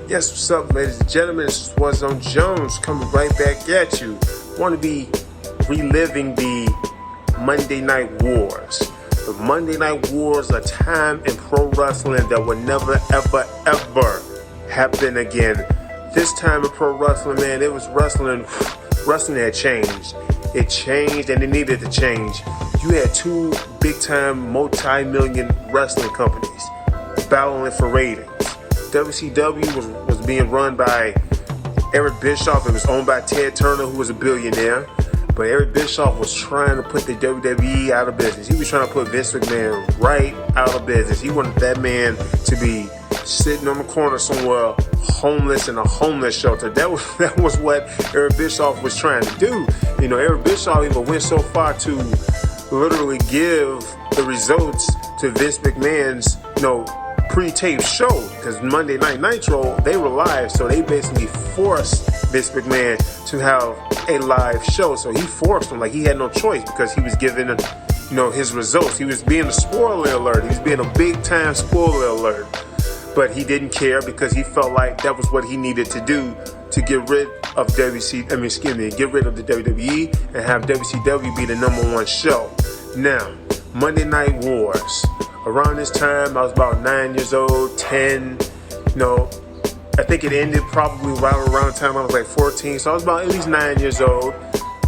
Yes, what's up, ladies and gentlemen? This is What's on Jones coming right back at you. Want to be reliving the Monday Night Wars. The Monday Night Wars, a time in pro wrestling that will never, ever, ever happen again. This time in pro wrestling, man, it was wrestling. Wrestling had changed. It changed and it needed to change. You had two big-time, multi-million wrestling companies battling for ratings. WCW was being run by Eric Bischoff. It was owned by Ted Turner, who was a billionaire. But Eric Bischoff was trying to put the WWE out of business. He was trying to put Vince McMahon right out of business. He wanted that man to be sitting on the corner somewhere, homeless in a homeless shelter. That was what Eric Bischoff was trying to do. You know, Eric Bischoff even went so far to literally give the results to Vince McMahon's, pre-taped show, because Monday Night Nitro, they were live, so they basically forced Vince McMahon to have a live show. So he forced him, like he had no choice, because he was giving his results. He was being a spoiler alert. He was being a big time spoiler alert, but he didn't care because he felt like that was what he needed to do to get rid of get rid of the WWE and have WCW be the #1 show. Now, Monday Night Wars. Around this time, I was about 9 years old, 10, I think it ended probably around the time I was like 14, so I was about at least 9 years old.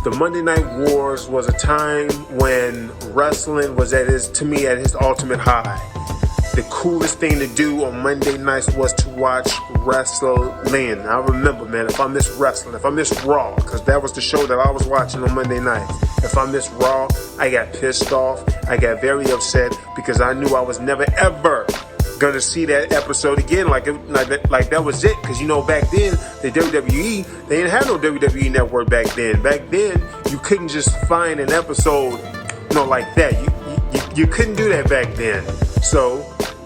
The Monday Night Wars was a time when wrestling was at its ultimate high. The coolest thing to do on Monday nights was to watch wrestling. I remember, man, if I missed wrestling, if I missed Raw, because that was the show that I was watching on Monday nights. If I missed Raw, I got pissed off. I got very upset because I knew I was never, ever gonna see that episode again. Like that was it. Because, back then, the WWE, they didn't have no WWE Network back then. Back then, you couldn't just find an episode, like that. You couldn't do that back then. So,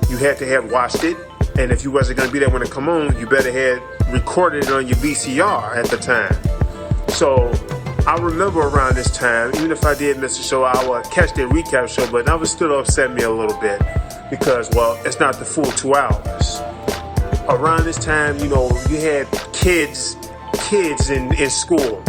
you had to have watched it, and if you wasn't going to be there when it come on, you better had recorded it on your VCR at the time. So, I remember around this time, even if I did miss a show, I would catch the recap show, but that would still upset me a little bit, because, well, it's not the full 2 hours. Around this time, you had kids in school,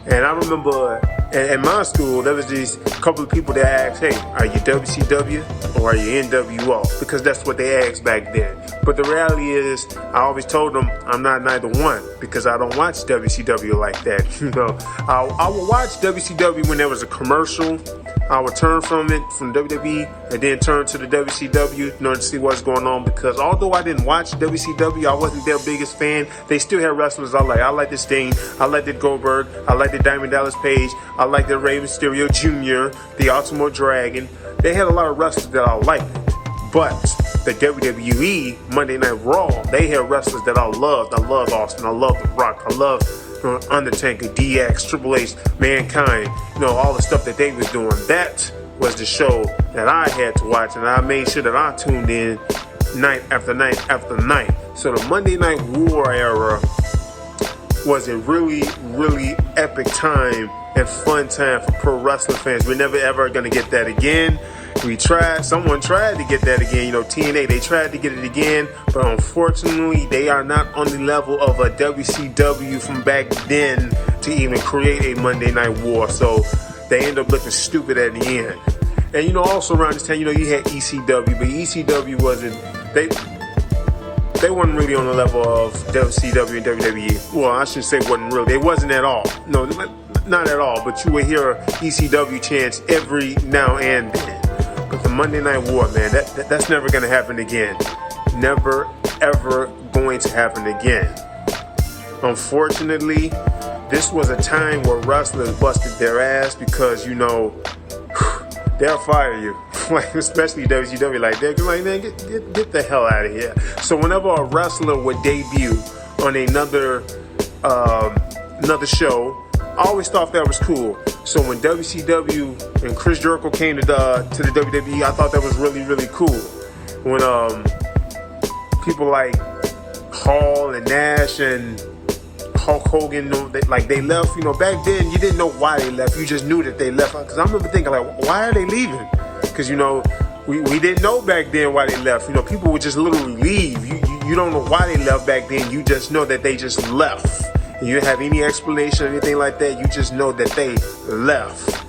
and I remember in my school, there was these couple of people that asked, hey, are you WCW or are you NWO? Because that's what they asked back then. But the reality is, I always told them I'm not neither one, because I don't watch WCW like that. I would watch WCW when there was a commercial. I would turn from WWE, and then turn to the WCW in order to see what's going on, because although I didn't watch WCW, I wasn't their biggest fan, they still had wrestlers I like. I like the Sting, I like the Goldberg, I like the Diamond Dallas Page, I like the Rey Mysterio Jr., the Ultimo Dragon. They had a lot of wrestlers that I liked. But the WWE Monday Night Raw, they had wrestlers that I loved. I love Austin, I love The Rock, I love Undertaker, DX, Triple H, Mankind, all the stuff that they was doing. That was the show that I had to watch, and I made sure that I tuned in night after night after night. So the Monday Night War era was a really, really epic time and fun time for pro wrestling fans. We're never ever gonna get that again. Someone tried to get that again, TNA, they tried to get it again, but unfortunately, they are not on the level of a WCW from back then to even create a Monday Night War, so they end up looking stupid at the end. And, also around this time, you had ECW, but ECW they weren't really on the level of WCW and WWE. Well, I should say wasn't really, they wasn't at all. No, not at all, but you would hear ECW chants every now and then. But the Monday Night War, man, that's never going to happen again. Never, ever going to happen again. Unfortunately, this was a time where wrestlers busted their ass because, they'll fire you. Like, especially WCW, they're like, man, get the hell out of here. So whenever a wrestler would debut on another show, I always thought that was cool. So when WCW and Chris Jericho came to the WWE, I thought that was really, really cool. When people like Hall and Nash and Hulk Hogan, they left. Back then you didn't know why they left. You just knew that they left. Because I remember thinking, why are they leaving? Because we didn't know back then why they left. People would just literally leave. you don't know why they left back then. You just know that they just left. And you don't have any explanation or anything like that. You just know that they left.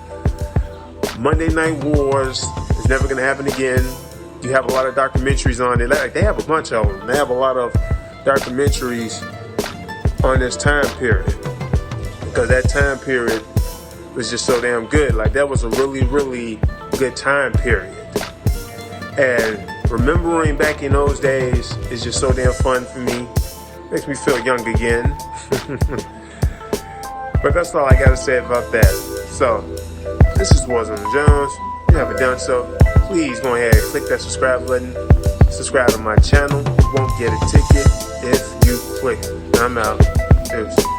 Monday Night Wars is never going to happen again. You have a lot of documentaries on it. Like, they have a bunch of them. They have a lot of documentaries on this time period. Because that time period was just so damn good. Like, that was a really, really good time period. And remembering back in those days is just so damn fun for me. Makes me feel young again. But that's all I gotta say about that. So, this is Wars on the Jones. If you haven't done so, please go ahead and click that subscribe button. Subscribe to my channel. You won't get a ticket if you click it. I'm out. Peace.